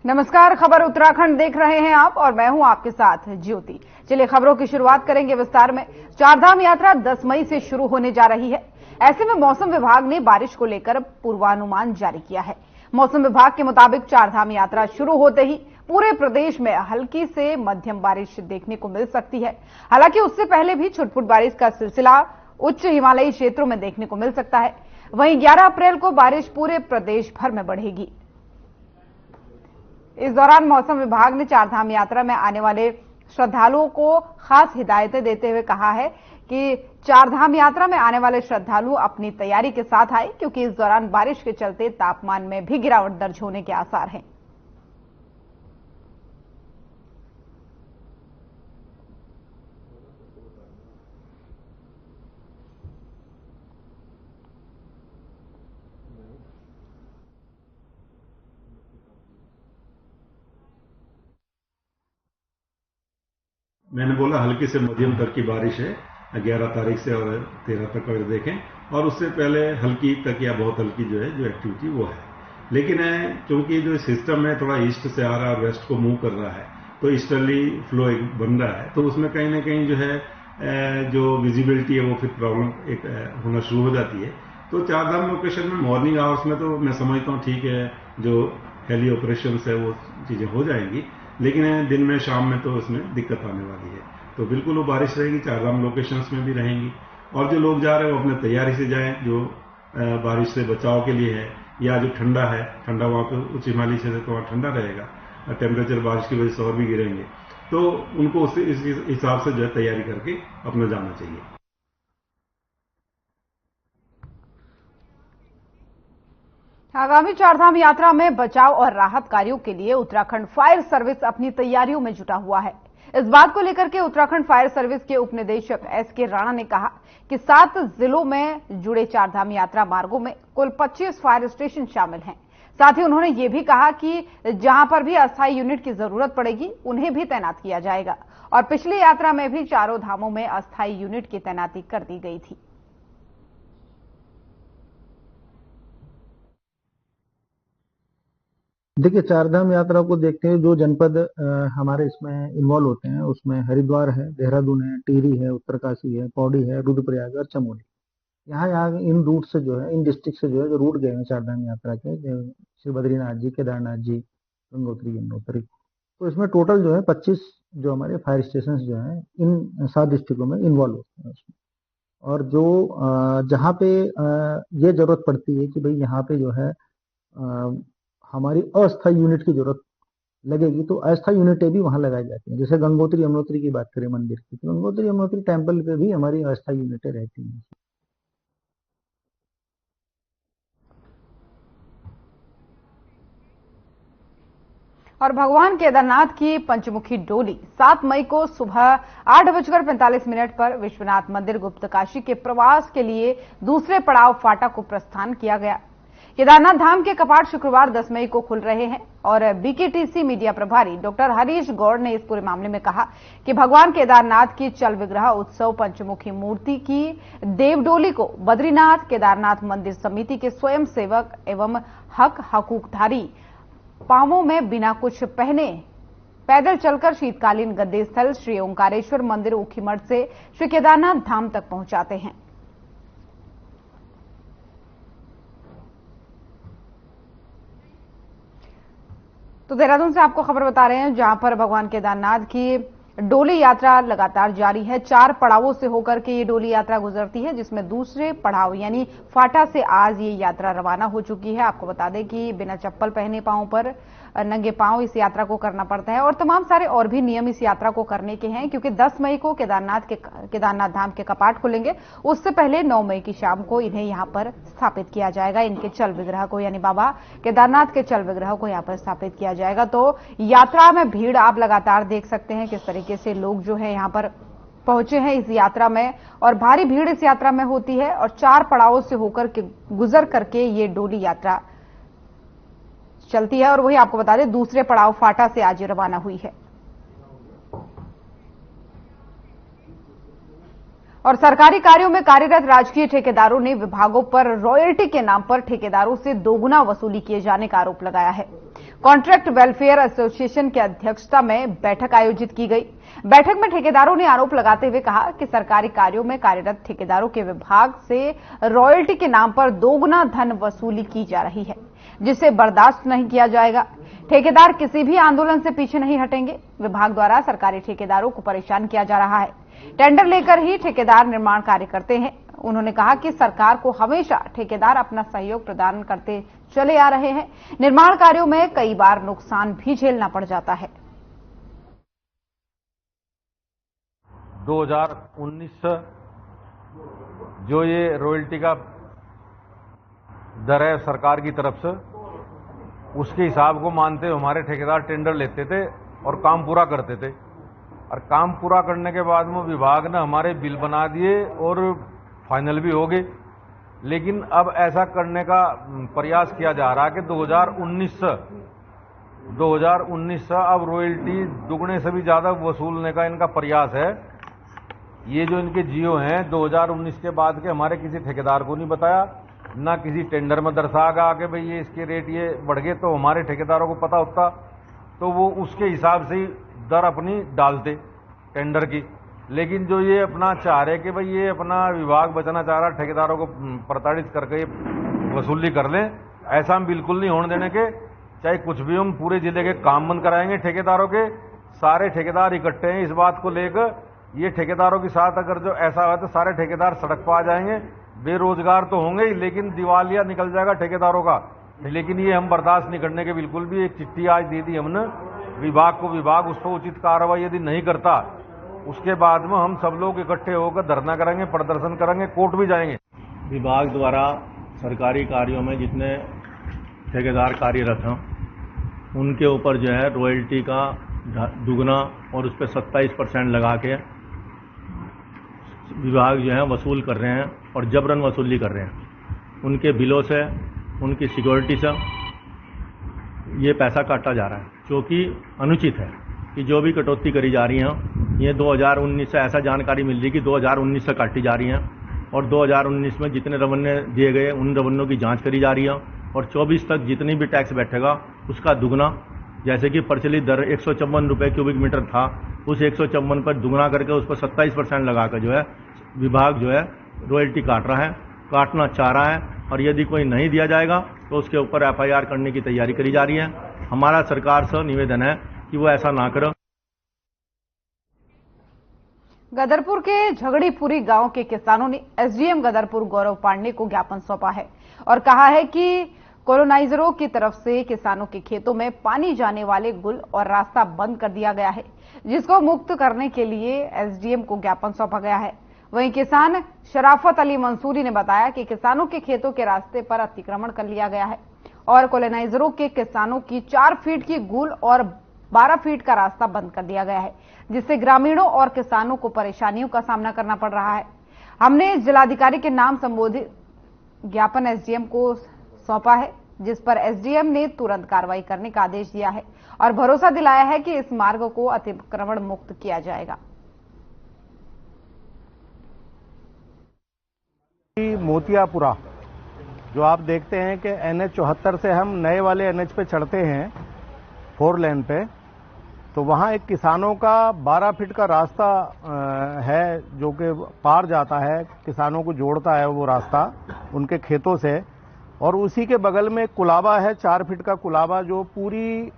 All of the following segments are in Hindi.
नमस्कार, खबर उत्तराखंड देख रहे हैं आप और मैं हूं आपके साथ ज्योति। चलिए खबरों की शुरुआत करेंगे विस्तार में। चारधाम यात्रा 10 मई से शुरू होने जा रही है। ऐसे में मौसम विभाग ने बारिश को लेकर पूर्वानुमान जारी किया है। मौसम विभाग के मुताबिक चारधाम यात्रा शुरू होते ही पूरे प्रदेश में हल्की से मध्यम बारिश देखने को मिल सकती है। हालांकि उससे पहले भी छुटपुट बारिश का सिलसिला उच्च हिमालयी क्षेत्रों में देखने को मिल सकता है। वहीं 11 अप्रैल को बारिश पूरे प्रदेश भर में बढ़ेगी। इस दौरान मौसम विभाग ने चारधाम यात्रा में आने वाले श्रद्धालुओं को खास हिदायतें देते हुए कहा है कि चारधाम यात्रा में आने वाले श्रद्धालु अपनी तैयारी के साथ आए, क्योंकि इस दौरान बारिश के चलते तापमान में भी गिरावट दर्ज होने के आसार हैं। मैंने बोला हल्की से मध्यम तक की बारिश है 11 तारीख से और 13 तक अगर देखें, और उससे पहले हल्की तक या बहुत हल्की जो एक्टिविटी वो है। लेकिन क्योंकि जो सिस्टम है थोड़ा ईस्ट से आ रहा है और वेस्ट को मूव कर रहा है, तो ईस्टर्ली फ्लो एक बन रहा है, तो उसमें कहीं ना कहीं जो विजिबिलिटी है वो फिर प्रॉब्लम एक होना शुरू हो जाती है। तो चारधाम लोकेशन में मॉर्निंग आवर्स में तो मैं समझता हूँ ठीक है, जो हेली ऑपरेशन है वो चीजें हो जाएंगी, लेकिन दिन में शाम में तो इसमें दिक्कत आने वाली है। तो बिल्कुल वो बारिश रहेगी, चारधाम लोकेशंस में भी रहेंगी। और जो लोग जा रहे हैं वो अपने तैयारी से जाएं, जो बारिश से बचाव के लिए है, या जो ठंडा है, ठंडा वहां पे उच्च हिमालय से तो वहां ठंडा रहेगा, टेम्परेचर बारिश की वजह से और भी गिरेंगे, तो उनको उस हिसाब से तैयारी करके अपना जाना चाहिए। आगामी चारधाम यात्रा में बचाव और राहत कार्यों के लिए उत्तराखंड फायर सर्विस अपनी तैयारियों में जुटा हुआ है। इस बात को लेकर के उत्तराखंड फायर सर्विस के उपनिदेशक एसके राणा ने कहा कि 7 जिलों में जुड़े चारधाम यात्रा मार्गों में कुल 25 फायर स्टेशन शामिल हैं। साथ ही उन्होंने ये भी कहा कि जहां पर भी अस्थायी यूनिट की जरूरत पड़ेगी उन्हें भी तैनात किया जाएगा। और पिछली यात्रा में भी चारों धामों में अस्थायी यूनिट की तैनाती कर दी गई थी। देखिए, चारधाम यात्रा को देखते हुए जो जनपद हमारे इसमें इन्वॉल्व होते हैं, उसमें हरिद्वार है, देहरादून है, टिहरी है, उत्तरकाशी है, पौड़ी है, रुद्रप्रयाग और चमोली। यहाँ इन रूट से इन डिस्ट्रिक्ट से जो रूट गए हैं चारधाम यात्रा के, श्री बद्रीनाथ जी, केदारनाथ जी, गंगोत्री, यमुनोत्री। तो इसमें टोटल 25 जो हमारे फायर स्टेशन जो हैं इन 7 डिस्ट्रिक्टों में इन्वॉल्व होते हैं उसमें। और जो जहाँ पे ये जरूरत पड़ती है कि भाई यहाँ पे हमारी अस्थायी यूनिट की जरूरत लगेगी, तो अस्थायी यूनिटें भी वहां लगाई जाती हैं। जैसे गंगोत्री यमुनोत्री की बात करें मंदिर की, तो गंगोत्री यमुनोत्री टेम्पल पे भी हमारी अस्थायी यूनिटें रहती हैं। और भगवान केदारनाथ की पंचमुखी डोली 7 मई को सुबह 8:45 पर विश्वनाथ मंदिर गुप्तकाशी के प्रवास के लिए दूसरे पड़ाव फाटा को प्रस्थान किया गया। केदारनाथ धाम के कपाट शुक्रवार 10 मई को खुल रहे हैं और बीकेटीसी मीडिया प्रभारी डॉक्टर हरीश गौड़ ने इस पूरे मामले में कहा कि भगवान केदारनाथ की चल विग्रह उत्सव पंचमुखी मूर्ति की देवडोली को बद्रीनाथ केदारनाथ मंदिर समिति के स्वयं सेवक एवं हकूकधारी पांवों में बिना कुछ पहने पैदल चलकर शीतकालीन गद्दे स्थल श्री ओंकारेश्वर मंदिर ऊखीमठ से श्री केदारनाथ धाम तक पहुंचाते हैं। तो देहरादून से आपको खबर बता रहे हैं, जहां पर भगवान केदारनाथ की डोली यात्रा लगातार जारी है। 4 पड़ावों से होकर के ये डोली यात्रा गुजरती है, जिसमें दूसरे पड़ाव यानी फाटा से आज ये यात्रा रवाना हो चुकी है। आपको बता दें कि बिना चप्पल पहने पांव पर नंगे पांव इस यात्रा को करना पड़ता है और तमाम सारे और भी नियम इस यात्रा को करने के हैं, क्योंकि 10 मई को केदारनाथ धाम के कपाट खुलेंगे। उससे पहले 9 मई की शाम को इन्हें यहां पर स्थापित किया जाएगा। इनके चल विग्रह को यानी बाबा केदारनाथ के चल विग्रह को यहां पर स्थापित किया जाएगा। तो यात्रा में भीड़ आप लगातार देख सकते हैं किस तरीके से लोग जो है यहां पर पहुंचे हैं इस यात्रा में, और भारी भीड़ इस यात्रा में होती है। और 4 पड़ावों से होकर के गुजर करके ये डोली यात्रा चलती है। और वही आपको बता दें, दूसरे पड़ाव फाटा से आज रवाना हुई है। और सरकारी कार्यों में कार्यरत राजकीय ठेकेदारों ने विभागों पर रॉयल्टी के नाम पर ठेकेदारों से दोगुना वसूली किए जाने का आरोप लगाया है। कॉन्ट्रैक्ट वेलफेयर एसोसिएशन की अध्यक्षता में बैठक आयोजित की गई। बैठक में ठेकेदारों ने आरोप लगाते हुए कहा कि सरकारी कार्यों में कार्यरत ठेकेदारों के विभाग से रॉयल्टी के नाम पर दोगुना धन वसूली की जा रही है, जिसे बर्दाश्त नहीं किया जाएगा। ठेकेदार किसी भी आंदोलन से पीछे नहीं हटेंगे। विभाग द्वारा सरकारी ठेकेदारों को परेशान किया जा रहा है। टेंडर लेकर ही ठेकेदार निर्माण कार्य करते हैं। उन्होंने कहा कि सरकार को हमेशा ठेकेदार अपना सहयोग प्रदान करते चले आ रहे हैं। निर्माण कार्यों में कई बार नुकसान भी झेलना पड़ जाता है। 2019 जो ये रॉयल्टी का दर है सरकार की तरफ से, उसके हिसाब को मानते हुए हमारे ठेकेदार टेंडर लेते थे और काम पूरा करते थे। और काम पूरा करने के बाद में विभाग ने हमारे बिल बना दिए और फाइनल भी हो गए। लेकिन अब ऐसा करने का प्रयास किया जा रहा है कि 2019 से अब रॉयल्टी दुगने से भी ज्यादा वसूलने का इनका प्रयास है। ये जो इनके जियो हैं 2019 के बाद के हमारे किसी ठेकेदार को नहीं बताया, ना किसी टेंडर में दर्शा गया कि भाई ये इसके रेट ये बढ़ गए, तो हमारे ठेकेदारों को पता होता तो वो उसके हिसाब से ही दर अपनी डालते टेंडर की। लेकिन जो ये अपना चाह रहे कि भाई ये अपना विभाग बचाना चाह रहा, ठेकेदारों को प्रताड़ित करके वसूली कर लें, ऐसा हम बिल्कुल नहीं होने देने के। चाहे कुछ भी हम पूरे जिले के काम बंद कराएंगे ठेकेदारों के। सारे ठेकेदार इकट्ठे हैं इस बात को लेकर। ये ठेकेदारों के साथ अगर जो ऐसा हुआ तो सारे ठेकेदार सड़क पर आ जाएंगे। बेरोजगार तो होंगे ही, लेकिन दिवालिया निकल जाएगा ठेकेदारों का। लेकिन ये हम बर्दाश्त नहीं करने के बिल्कुल भी। एक चिट्ठी आज दे दी हमने विभाग को, विभाग उस पर उचित कार्रवाई यदि नहीं करता उसके बाद में हम सब लोग इकट्ठे होकर धरना करेंगे, प्रदर्शन करेंगे, कोर्ट भी जाएंगे। विभाग द्वारा सरकारी कार्यों में जितने ठेकेदार कार्यरत हैं उनके ऊपर जो है रॉयल्टी का दुगना और उस पर 27% लगा के विभाग जो है वसूल कर रहे हैं और जबरन वसूली कर रहे हैं। उनके बिलों से, उनकी सिक्योरिटी से ये पैसा काटा जा रहा है, जो कि अनुचित है। कि जो भी कटौती करी जा रही हैं ये 2019 से ऐसा जानकारी मिल रही कि 2019 से काटी जा रही हैं और 2019 में जितने रवन्य दिए गए उन रवन्यों की जांच करी जा रही है और 24 तक जितनी भी टैक्स बैठेगा उसका दुगना, जैसे कि प्रचलित दर 154 रुपये क्यूबिक मीटर था, उस 154 पर दुगना करके उस पर 27% लगाकर जो है विभाग जो है रॉयल्टी काट रहा है, काटना चाह रहा है। और यदि कोई नहीं दिया जाएगा तो उसके ऊपर FIR करने की तैयारी करी जा रही है। हमारा सरकार से निवेदन है कि वो ऐसा ना करे। गदरपुर के झगड़ीपुरी गांव के किसानों ने SDM गदरपुर गौरव पांडे को ज्ञापन सौंपा है और कहा है कि कॉलोनाइजरों की तरफ से किसानों के खेतों में पानी जाने वाले गुल और रास्ता बंद कर दिया गया है, जिसको मुक्त करने के लिए SDM को ज्ञापन सौंपा गया है। वहीं किसान शराफत अली मंसूरी ने बताया कि किसानों के खेतों के रास्ते पर अतिक्रमण कर लिया गया है और कॉलोनाइजरों के किसानों की 4 फीट की गुल और 12 फीट का रास्ता बंद कर दिया गया है, जिससे ग्रामीणों और किसानों को परेशानियों का सामना करना पड़ रहा है। हमने जिलाधिकारी के नाम संबोधित ज्ञापन SDM को सौंपा है, जिस पर SDM ने तुरंत कार्रवाई करने का आदेश दिया है और भरोसा दिलाया है कि इस मार्ग को अतिक्रमण मुक्त किया जाएगा। मोतियापुरा जो आप देखते हैं कि NH 74 से हम नए वाले NH पे चढ़ते हैं 4 लेन पे, तो वहाँ एक किसानों का 12 फीट का रास्ता है जो कि पार जाता है, किसानों को जोड़ता है वो रास्ता उनके खेतों से। और उसी के बगल में कुलाबा है 4 फीट का कुलाबा, जो पूरी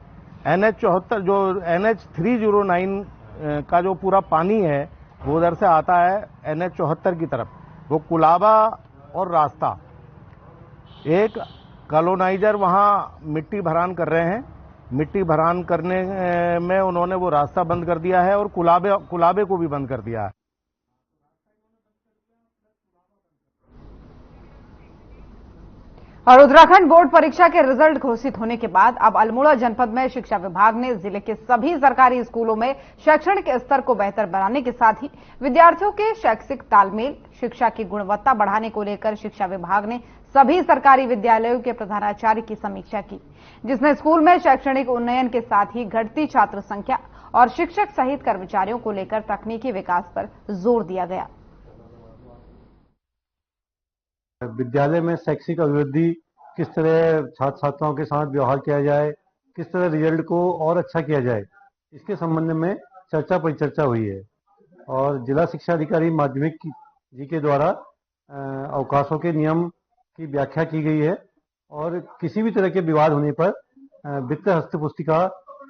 NH 74 जो NH 309 का जो पूरा पानी है वो उधर से आता है NH 74 की तरफ। वो कुलाबा और रास्ता, एक कॉलोनाइजर वहाँ मिट्टी भरान कर रहे हैं, मिट्टी भरान करने में उन्होंने वो रास्ता बंद कर दिया है और कुलाबे को भी बंद कर दिया है। और उत्तराखंड बोर्ड परीक्षा के रिजल्ट घोषित होने के बाद अब अल्मोड़ा जनपद में शिक्षा विभाग ने जिले के सभी सरकारी स्कूलों में शैक्षणिक स्तर को बेहतर बनाने के साथ ही विद्यार्थियों के शैक्षिक तालमेल, शिक्षा की गुणवत्ता बढ़ाने को लेकर शिक्षा विभाग ने सभी सरकारी विद्यालयों के प्रधानाचार्य की समीक्षा की, जिसमें स्कूल में शैक्षणिक उन्नयन के साथ ही घटती छात्र संख्या और शिक्षक सहित कर्मचारियों को लेकर तकनीकी विकास पर जोर दिया गया। विद्यालय में शैक्षिक अभिवृद्धि, किस तरह छात्र छात्राओं के साथ व्यवहार किया जाए, किस तरह रिजल्ट को और अच्छा किया जाए, इसके संबंध में चर्चा परिचर्चा हुई है। और जिला शिक्षा अधिकारी माध्यमिक जी के द्वारा अवकाशों के नियम की व्याख्या की गई है और किसी भी तरह के विवाद होने पर वित्त हस्त पुस्तिका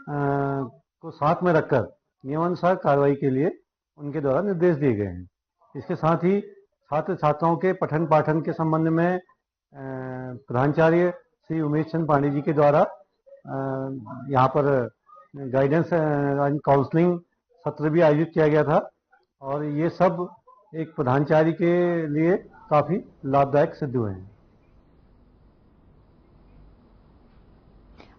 को साथ में रखकर नियमानुसार कार्रवाई के लिए उनके द्वारा निर्देश दिए गए हैं। इसके साथ ही छात्र छात्राओं के पठन पाठन के संबंध में प्रधानाचार्य श्री उमेश चंद पांडे जी के द्वारा यहाँ पर गाइडेंस एंड काउंसलिंग सत्र भी आयोजित किया गया था और ये सब एक प्रधानाचार्य के लिए काफी लाभदायक सिद्ध हुए हैं।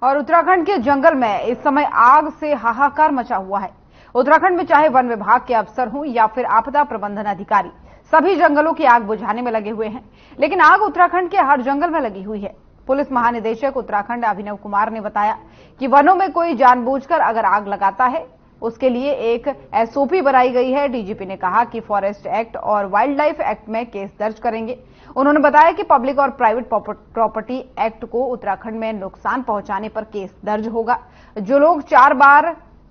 और उत्तराखंड के जंगल में इस समय आग से हाहाकार मचा हुआ है। उत्तराखंड में चाहे वन विभाग के अफसर हों या फिर आपदा प्रबंधन अधिकारी, सभी जंगलों की आग बुझाने में लगे हुए हैं, लेकिन आग उत्तराखंड के हर जंगल में लगी हुई है। पुलिस महानिदेशक उत्तराखंड अभिनव कुमार ने बताया कि वनों में कोई जानबूझकर अगर आग लगाता है उसके लिए एक एसओपी बनाई गई है। डीजीपी ने कहा कि फॉरेस्ट एक्ट और वाइल्ड लाइफ एक्ट में केस दर्ज करेंगे। उन्होंने बताया कि पब्लिक और प्राइवेट प्रॉपर्टी एक्ट को उत्तराखंड में नुकसान पहुंचाने पर केस दर्ज होगा। जो लोग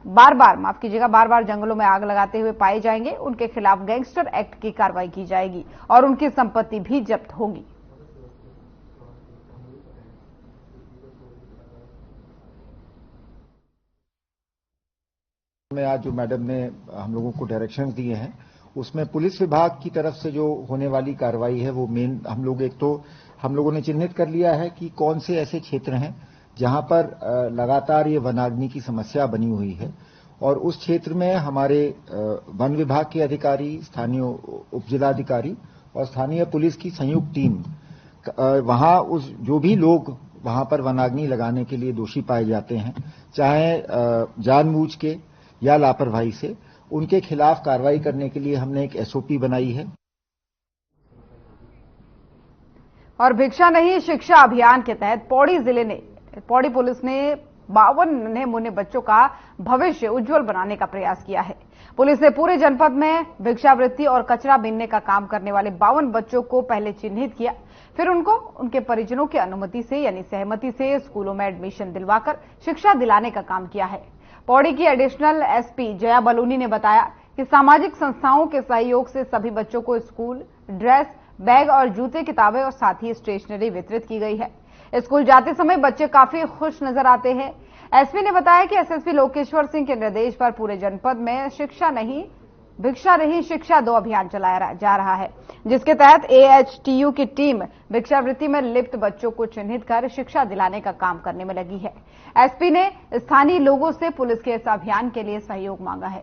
बार बार जंगलों में आग लगाते हुए पाए जाएंगे उनके खिलाफ गैंगस्टर एक्ट की कार्रवाई की जाएगी और उनकी संपत्ति भी जब्त होगी। में आज जो मैडम ने हम लोगों को डायरेक्शंस दिए हैं उसमें पुलिस विभाग की तरफ से जो होने वाली कार्रवाई है वो मेन हम लोगों ने चिन्हित कर लिया है कि कौन से ऐसे क्षेत्र हैं जहां पर लगातार ये वनाग्नि की समस्या बनी हुई है और उस क्षेत्र में हमारे वन विभाग के अधिकारी, स्थानीय उपजिलाधिकारी और स्थानीय पुलिस की संयुक्त टीम वहां जो भी लोग वहां पर वनाग्नि लगाने के लिए दोषी पाए जाते हैं, चाहे जानबूझ के या लापरवाही से, उनके खिलाफ कार्रवाई करने के लिए हमने एक एसओपी बनाई है। और भिक्षा नहीं शिक्षा अभियान के तहत पौड़ी पुलिस ने 52 नन्हे मुन्ने बच्चों का भविष्य उज्जवल बनाने का प्रयास किया है। पुलिस ने पूरे जनपद में भिक्षावृत्ति और कचरा बीनने का काम करने वाले 52 बच्चों को पहले चिन्हित किया, फिर उनको उनके परिजनों की अनुमति से यानी सहमति से स्कूलों में एडमिशन दिलवाकर शिक्षा दिलाने का काम किया है। पौड़ी की एडिशनल एसपी जया बलूनी ने बताया कि सामाजिक संस्थाओं के सहयोग से सभी बच्चों को स्कूल ड्रेस, बैग और जूते, किताबें और साथ ही स्टेशनरी वितरित की गई है। स्कूल जाते समय बच्चे काफी खुश नजर आते हैं। एसपी ने बताया कि एसएसपी लोकेश्वर सिंह के निर्देश पर पूरे जनपद में भिक्षा नहीं शिक्षा 2 अभियान चलाया जा रहा है, जिसके तहत एएचटीयू की टीम भिक्षावृत्ति में लिप्त बच्चों को चिन्हित कर शिक्षा दिलाने का काम करने में लगी है। एसपी ने स्थानीय लोगों से पुलिस के इस अभियान के लिए सहयोग मांगा है।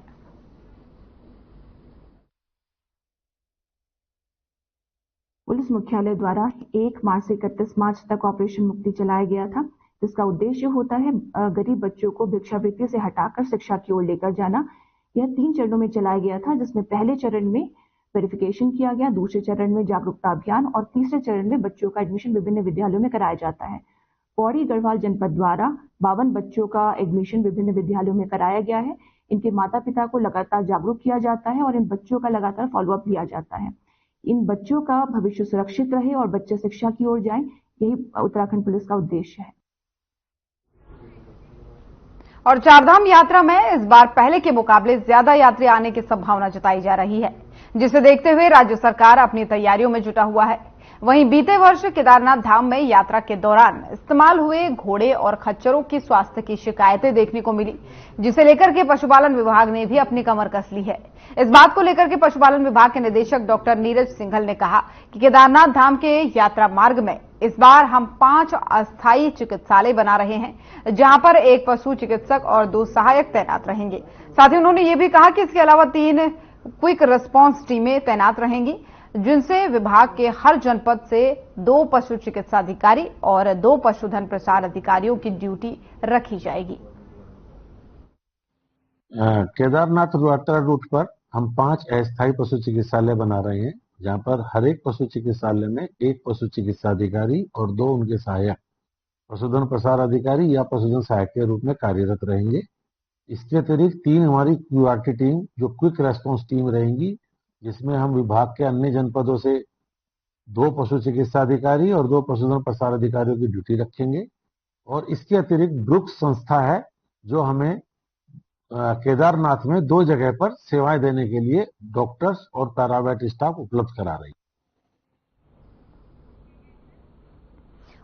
पुलिस मुख्यालय द्वारा 1 मार्च से 31 मार्च तक ऑपरेशन मुक्ति चलाया गया था, जिसका उद्देश्य होता है गरीब बच्चों को भिक्षावृत्ति से हटाकर शिक्षा की ओर लेकर जाना। यह 3 चरणों में चलाया गया था, जिसमें पहले चरण में वेरिफिकेशन किया गया, दूसरे चरण में जागरूकता अभियान और तीसरे चरण में बच्चों का एडमिशन विभिन्न विद्यालयों में कराया जाता है। पौड़ी गढ़वाल जनपद द्वारा 52 बच्चों का एडमिशन विभिन्न विद्यालयों में कराया गया है। इनके माता पिता को लगातार जागरूक किया जाता है और इन बच्चों का लगातार फॉलोअप लिया जाता है। इन बच्चों का भविष्य सुरक्षित रहे और बच्चे शिक्षा की ओर जाएं, यही उत्तराखंड पुलिस का उद्देश्य है। और चारधाम यात्रा में इस बार पहले के मुकाबले ज्यादा यात्री आने की संभावना जताई जा रही है, जिसे देखते हुए राज्य सरकार अपनी तैयारियों में जुटा हुआ है। वहीं बीते वर्ष केदारनाथ धाम में यात्रा के दौरान इस्तेमाल हुए घोड़े और खच्चरों की स्वास्थ्य की शिकायतें देखने को मिली, जिसे लेकर के पशुपालन विभाग ने भी अपनी कमर कस ली है। इस बात को लेकर के पशुपालन विभाग के निदेशक डॉक्टर नीरज सिंघल ने कहा कि केदारनाथ धाम के यात्रा मार्ग में इस बार हम 5 अस्थायी चिकित्सालय बना रहे हैं, जहां पर 1 पशु चिकित्सक और 2 सहायक तैनात रहेंगे। साथ ही उन्होंने ये भी कहा कि इसके अलावा 3 क्विक रिस्पांस टीमें तैनात रहेंगी, जिनसे विभाग के हर जनपद से 2 पशु चिकित्सा अधिकारी और 2 पशुधन प्रसार अधिकारियों की ड्यूटी रखी जाएगी। केदारनाथ यात्रा रूट पर हम 5 अस्थायी पशु चिकित्सालय बना रहे हैं, जहां पर हर एक पशु चिकित्सालय में 1 पशु चिकित्सा अधिकारी और 2 उनके सहायक पशुधन प्रसार अधिकारी या पशुधन सहायक के रूप में कार्यरत रहेंगे। इसके अतिरिक्त 3 हमारी क्यूआरटी टीम जो क्विक रेस्पॉन्स टीम रहेंगी, जिसमें हम विभाग के अन्य जनपदों से 2 पशु चिकित्सा अधिकारी और 2 पशुधन प्रसार अधिकारियों की ड्यूटी रखेंगे। और इसके अतिरिक्त ब्रुक्स संस्था है जो हमें केदारनाथ में 2 जगह पर सेवाएं देने के लिए डॉक्टर्स और पैरामेडिक स्टाफ उपलब्ध करा रही है।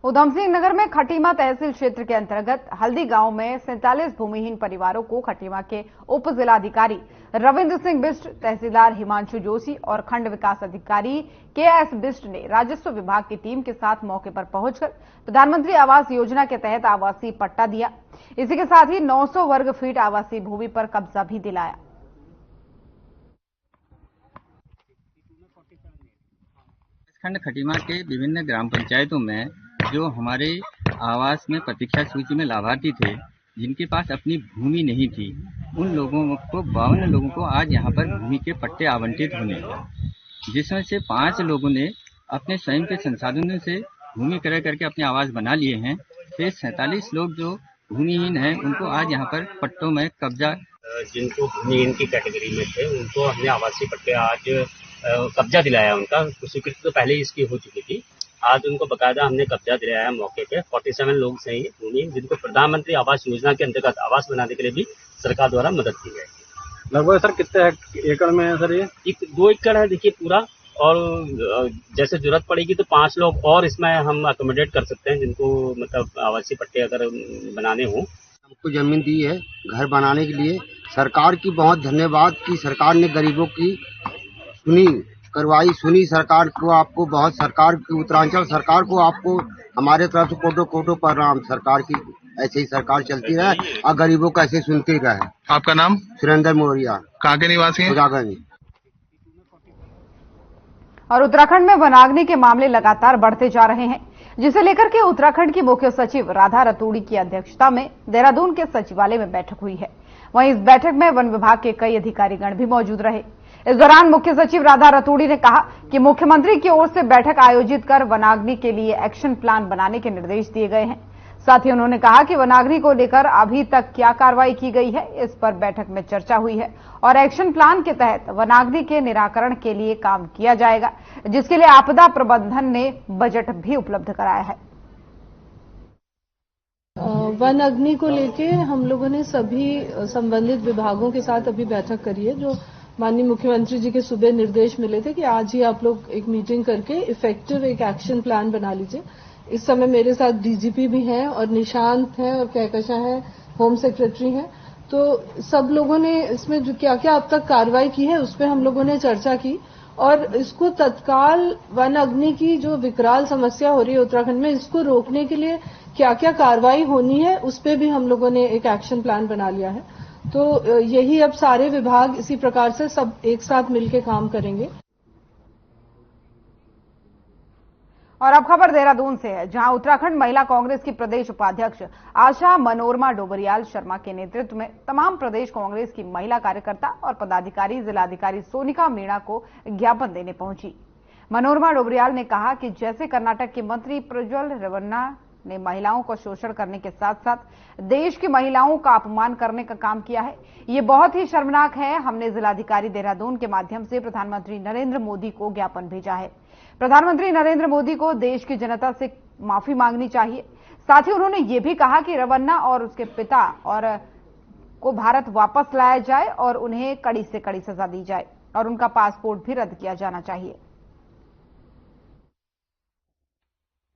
उधमसिंह नगर में खटीमा तहसील क्षेत्र के अंतर्गत हल्दी गांव में 47 भूमिहीन परिवारों को खटीमा के उप जिलाधिकारी रविंद्र सिंह बिष्ट, तहसीलदार हिमांशु जोशी और खंड विकास अधिकारी केएस बिष्ट ने राजस्व विभाग की टीम के साथ मौके पर पहुंचकर प्रधानमंत्री आवास योजना के तहत आवासीय पट्टा दिया। इसी के साथ ही 900 वर्ग फीट आवासीय भूमि पर कब्जा भी दिलाया। खंड खटीमा के विभिन्न ग्राम पंचायतों में जो हमारे आवास में प्रतीक्षा सूची में लाभार्थी थे, जिनके पास अपनी भूमि नहीं थी, उन लोगों को 52 लोगों को आज यहाँ पर भूमि के पट्टे आवंटित होने, जिसमें से 5 लोगों ने अपने स्वयं के संसाधनों से भूमि क्रय करके अपने आवास बना लिए हैं। फिर 47 लोग जो भूमिहीन हैं, उनको आज यहाँ पर पट्टों में कब्जा, जिनको भूमिहीन की कैटेगरी में थे उनको हमने आवासीय पट्टे आज कब्जा दिलाया। उनका स्वीकृति तो पहले ही इसकी हो चुकी थी, आज उनको बकायदा हमने कब्जा दिलाया मौके पे। 47 लोग से ही भूमि, जिनको प्रधानमंत्री आवास योजना के अंतर्गत आवास बनाने के लिए भी सरकार द्वारा मदद की जाएगी। लगभग सर कितने एकड़ में है सर? ये 2 एकड़ है देखिए पूरा, और जैसे जरूरत पड़ेगी तो 5 लोग और इसमें हम अकोमोडेट कर सकते हैं, जिनको मतलब आवासीय पट्टे अगर बनाने हों। हमको जमीन दी है घर बनाने के लिए, सरकार की बहुत धन्यवाद कि सरकार ने गरीबों की सुनी सरकार को, आपको बहुत, सरकार की उत्तरांचल सरकार को आपको हमारे तरफ से कोटो प्रणाम। सरकार की ऐसे ही सरकार चलती रहे और गरीबों को ऐसे सुनते रहे। आपका नाम? सुरेंद्र मौर्य। कहाँ के निवासी हैं? खुदागंज। और उत्तराखंड में वनाग्नि के मामले लगातार बढ़ते जा रहे हैं, जिसे लेकर के उत्तराखंड की मुख्य सचिव राधा रतूड़ी की अध्यक्षता में देहरादून के सचिवालय में बैठक हुई है। वहीं इस बैठक में वन विभाग के कई अधिकारीगण भी मौजूद रहे। इस दौरान मुख्य सचिव राधा रतूड़ी ने कहा कि मुख्यमंत्री की ओर से बैठक आयोजित कर वनाग्नि के लिए एक्शन प्लान बनाने के निर्देश दिए गए हैं। साथ ही उन्होंने कहा कि वनाग्नि को लेकर अभी तक क्या कार्रवाई की गई है, इस पर बैठक में चर्चा हुई है और एक्शन प्लान के तहत वनाग्नि के निराकरण के लिए काम किया जाएगा, जिसके लिए आपदा प्रबंधन ने बजट भी उपलब्ध कराया है। वन अग्नि को लेके हम लोगों ने सभी संबंधित विभागों के साथ अभी बैठक करी है, जो माननीय मुख्यमंत्री जी के सुबह निर्देश मिले थे कि आज ही आप लोग एक मीटिंग करके इफेक्टिव एक एक्शन प्लान बना लीजिए। इस समय मेरे साथ डीजीपी भी हैं और निशांत हैं और कहकशा है, होम सेक्रेटरी हैं। तो सब लोगों ने इसमें जो क्या क्या अब तक कार्रवाई की है उस पर हम लोगों ने चर्चा की और इसको तत्काल वन अग्नि की जो विकराल समस्या हो रही है उत्तराखंड में, इसको रोकने के लिए क्या क्या कार्रवाई होनी है उस पर भी हम लोगों ने एक एक्शन प्लान बना लिया है। तो यही अब सारे विभाग इसी प्रकार से सब एक साथ मिलकर काम करेंगे। और अब खबर देहरादून से है, जहां उत्तराखंड महिला कांग्रेस की प्रदेश उपाध्यक्ष आशा मनोरमा डोबरियाल शर्मा के नेतृत्व में तमाम प्रदेश कांग्रेस की महिला कार्यकर्ता और पदाधिकारी जिलाधिकारी सोनिका मीणा को ज्ञापन देने पहुंची। मनोरमा डोबरियाल ने कहा कि जैसे कर्नाटक के मंत्री प्रज्वल रेवन्ना ने महिलाओं को शोषण करने के साथ साथ देश की महिलाओं का अपमान करने का काम किया है, ये बहुत ही शर्मनाक है। हमने जिलाधिकारी देहरादून के माध्यम से प्रधानमंत्री नरेंद्र मोदी को ज्ञापन भेजा है। प्रधानमंत्री नरेंद्र मोदी को देश की जनता से माफी मांगनी चाहिए। साथ ही उन्होंने ये भी कहा कि रेवन्ना और उसके पिता और को भारत वापस लाया जाए और उन्हें कड़ी से कड़ी सजा दी जाए और उनका पासपोर्ट भी रद्द किया जाना चाहिए।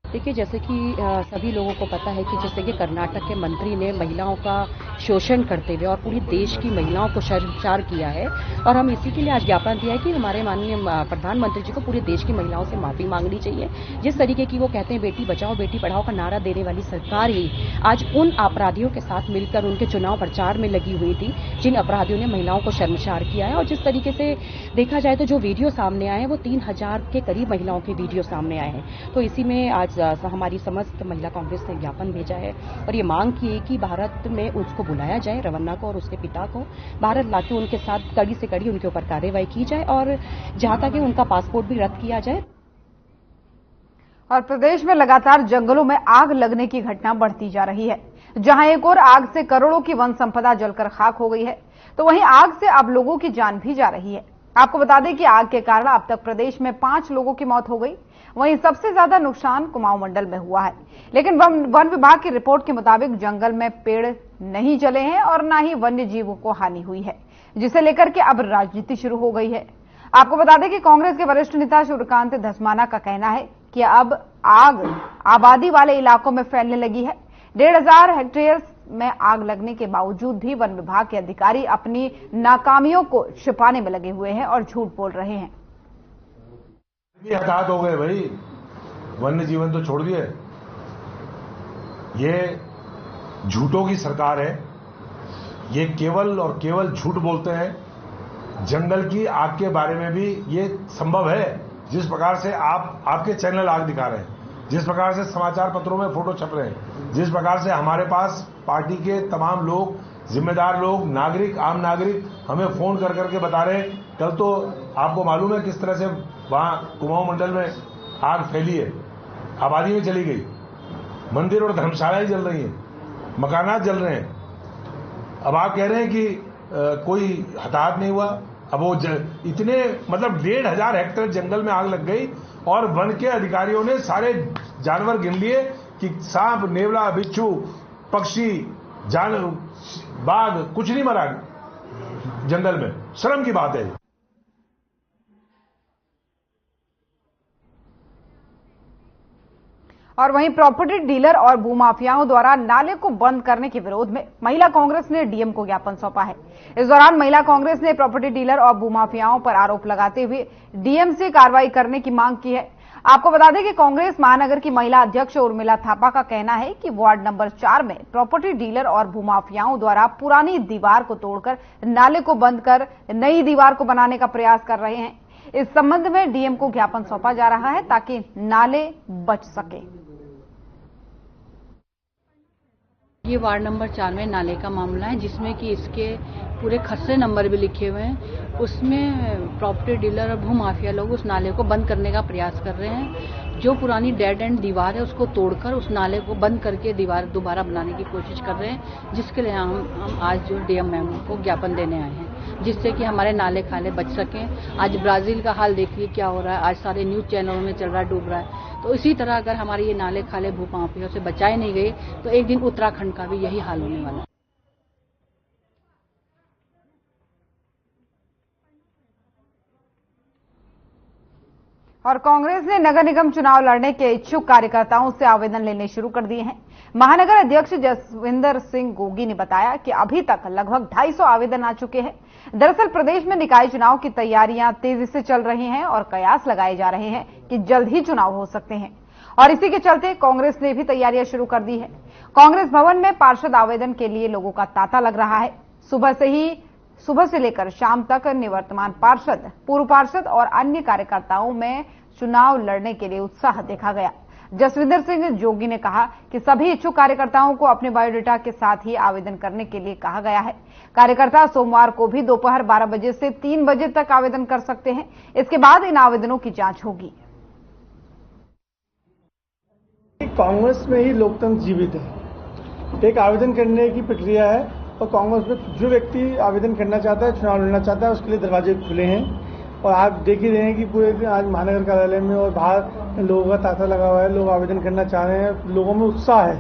देखिए, जैसे कि सभी लोगों को पता है कि जैसे कि कर्नाटक के मंत्री ने महिलाओं का शोषण करते हुए और पूरी देश की महिलाओं को शर्मसार किया है और हम इसी के लिए आज ज्ञापन दिया है कि हमारे माननीय प्रधानमंत्री जी को पूरे देश की महिलाओं से माफी मांगनी चाहिए। जिस तरीके की वो कहते हैं बेटी बचाओ बेटी पढ़ाओ का नारा देने वाली सरकार ही आज उन अपराधियों के साथ मिलकर उनके चुनाव प्रचार में लगी हुई थी जिन अपराधियों ने महिलाओं को शर्मसार किया है। और जिस तरीके से देखा जाए तो जो वीडियो सामने आए हैं वो 3000 के करीब महिलाओं के वीडियो सामने आए हैं। तो इसी में आज हमारी समस्त महिला कांग्रेस ने ज्ञापन भेजा है और ये मांग की है कि भारत में उसको बुलाया जाए, रेवन्ना को और उसके पिता को भारत लाके उनके साथ कड़ी से कड़ी उनके ऊपर कार्रवाई की जाए और जहां तक उनका पासपोर्ट भी रद्द किया जाए। और प्रदेश में लगातार जंगलों में आग लगने की घटना बढ़ती जा रही है, जहां एक और आग से करोड़ों की वन संपदा जलकर खाक हो गई है, तो वहीं आग से अब लोगों की जान भी जा रही है। आपको बता दें कि आग के कारण अब तक प्रदेश में 5 लोगों की मौत हो गई। वहीं सबसे ज्यादा नुकसान कुमाऊं मंडल में हुआ है। लेकिन वन विभाग की रिपोर्ट के मुताबिक जंगल में पेड़ नहीं जले हैं और न ही वन्य जीवों को हानि हुई है, जिसे लेकर के अब राजनीति शुरू हो गई है। आपको बता दें कि कांग्रेस के वरिष्ठ नेता सूर्यकांत धस्माना का कहना है कि अब आग आबादी वाले इलाकों में फैलने लगी है। 1,500 हेक्टेयर में आग लगने के बावजूद भी वन विभाग के अधिकारी अपनी नाकामियों को छिपाने में लगे हुए हैं और झूठ बोल रहे हैं। हताहत हो गए भाई, वन्य जीवन तो छोड़ दिए। ये झूठों की सरकार है, ये केवल और केवल झूठ बोलते हैं। जंगल की आग के बारे में भी ये संभव है। जिस प्रकार से आपके चैनल आग दिखा रहे हैं, जिस प्रकार से समाचार पत्रों में फोटो छप रहे हैं, जिस प्रकार से हमारे पास पार्टी के तमाम लोग, जिम्मेदार लोग, नागरिक, आम नागरिक हमें फोन कर करके बता रहे हैं। कल तो आपको मालूम है किस तरह से वहां कुमाऊं मंडल में आग फैली है, आबादी में चली गई, मंदिर और धर्मशालाएं जल रही हैं, मकानात जल रहे हैं। अब आप कह रहे हैं कि कोई हताहत नहीं हुआ। अब वो इतने मतलब 1,500 हेक्टेयर जंगल में आग लग गई और वन के अधिकारियों ने सारे जानवर गिन लिए कि सांप, नेवला, बिच्छू, पक्षी, बाघ कुछ नहीं मरा जंगल में। शर्म की बात है। और वहीं प्रॉपर्टी डीलर और भूमाफियाओं द्वारा नाले को बंद करने के विरोध में महिला कांग्रेस ने डीएम को ज्ञापन सौंपा है। इस दौरान महिला कांग्रेस ने प्रॉपर्टी डीलर और भूमाफियाओं पर आरोप लगाते हुए डीएम से कार्रवाई करने की मांग की है। आपको बता दें कि कांग्रेस महानगर की महिला अध्यक्ष उर्मिला थापा का कहना है कि वार्ड नंबर 4 में प्रॉपर्टी डीलर और भूमाफियाओं द्वारा पुरानी दीवार को तोड़कर नाले को बंद कर नई दीवार को बनाने का प्रयास कर रहे हैं। इस संबंध में डीएम को ज्ञापन सौंपा जा रहा है ताकि नाले बच सके। ये वार्ड नंबर 4 में नाले का मामला है, जिसमें कि इसके पूरे खसरे नंबर भी लिखे हुए हैं। उसमें प्रॉपर्टी डीलर और भूमाफिया लोग उस नाले को बंद करने का प्रयास कर रहे हैं। जो पुरानी डेड एंड दीवार है उसको तोड़कर उस नाले को बंद करके दीवार दोबारा बनाने की कोशिश कर रहे हैं, जिसके लिए हम आज जो डीएम मैम को ज्ञापन देने आए हैं, जिससे कि हमारे नाले खाले बच सकें। आज ब्राजील का हाल देखिए क्या हो रहा है, आज सारे न्यूज चैनलों में चल रहा है, डूब रहा है। तो इसी तरह अगर हमारे ये नाले खाले भूमाफिया से बचाए नहीं गए तो एक दिन उत्तराखंड का भी यही हाल होने वाला है। और कांग्रेस ने नगर निगम चुनाव लड़ने के इच्छुक कार्यकर्ताओं से आवेदन लेने शुरू कर दिए हैं। महानगर अध्यक्ष जसविंदर सिंह गोगी ने बताया कि अभी तक लगभग 250 आवेदन आ चुके हैं। दरअसल प्रदेश में निकाय चुनाव की तैयारियां तेजी से चल रही हैं और कयास लगाए जा रहे हैं कि जल्द ही चुनाव हो सकते हैं और इसी के चलते कांग्रेस ने भी तैयारियां शुरू कर दी है। कांग्रेस भवन में पार्षद आवेदन के लिए लोगों का तांता लग रहा है। सुबह से लेकर शाम तक निवर्तमान पार्षद, पूर्व पार्षद और अन्य कार्यकर्ताओं में चुनाव लड़ने के लिए उत्साह देखा गया। जसविंदर सिंह जोगी ने कहा कि सभी इच्छुक कार्यकर्ताओं को अपने बायोडाटा के साथ ही आवेदन करने के लिए कहा गया है। कार्यकर्ता सोमवार को भी दोपहर 12 बजे से 3 बजे तक आवेदन कर सकते हैं। इसके बाद इन आवेदनों की जांच होगी। कांग्रेस में ही लोकतंत्र जीवित है। एक आवेदन करने की प्रक्रिया है और कांग्रेस में जो व्यक्ति आवेदन करना चाहता है, चुनाव लड़ना चाहता है, उसके लिए दरवाजे खुले हैं। और आप देख ही रहे हैं कि पूरे दिन आज महानगर कार्यालय में और बाहर लोगों का तांता लगा हुआ है, लोग आवेदन करना चाह रहे हैं, लोगों में उत्साह है।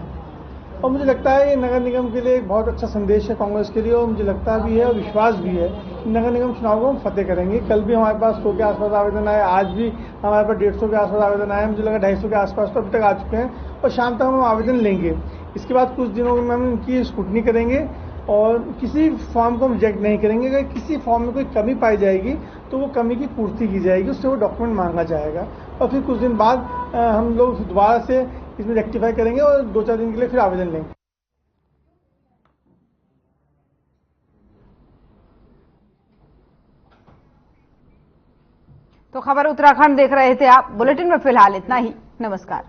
और मुझे लगता है ये नगर निगम के लिए एक बहुत अच्छा संदेश है कांग्रेस के लिए, और मुझे लगता भी है और विश्वास भी है कि नगर निगम चुनाव को हम फतेह करेंगे। कल भी हमारे पास 100 के आसपास आवेदन आए, आज भी हमारे पास 150 के आसपास आवेदन आए, मुझे लगा 250 के आसपास तो अभी तक आ चुके हैं और शाम तक हम आवेदन लेंगे। इसके बाद कुछ दिनों में हम इनकी स्क्रूटनी करेंगे और किसी फॉर्म को हम रिजेक्ट नहीं करेंगे। अगर किसी फॉर्म में कोई कमी पाई जाएगी तो वो कमी की पूर्ति की जाएगी, उससे वो डॉक्यूमेंट मांगा जाएगा और फिर कुछ दिन बाद हम लोग दोबारा से इसमें रेक्टिफाई करेंगे और 2-4 दिन के लिए फिर आवेदन लेंगे। तो खबर उत्तराखंड देख रहे थे आप। बुलेटिन में फिलहाल इतना ही। नमस्कार।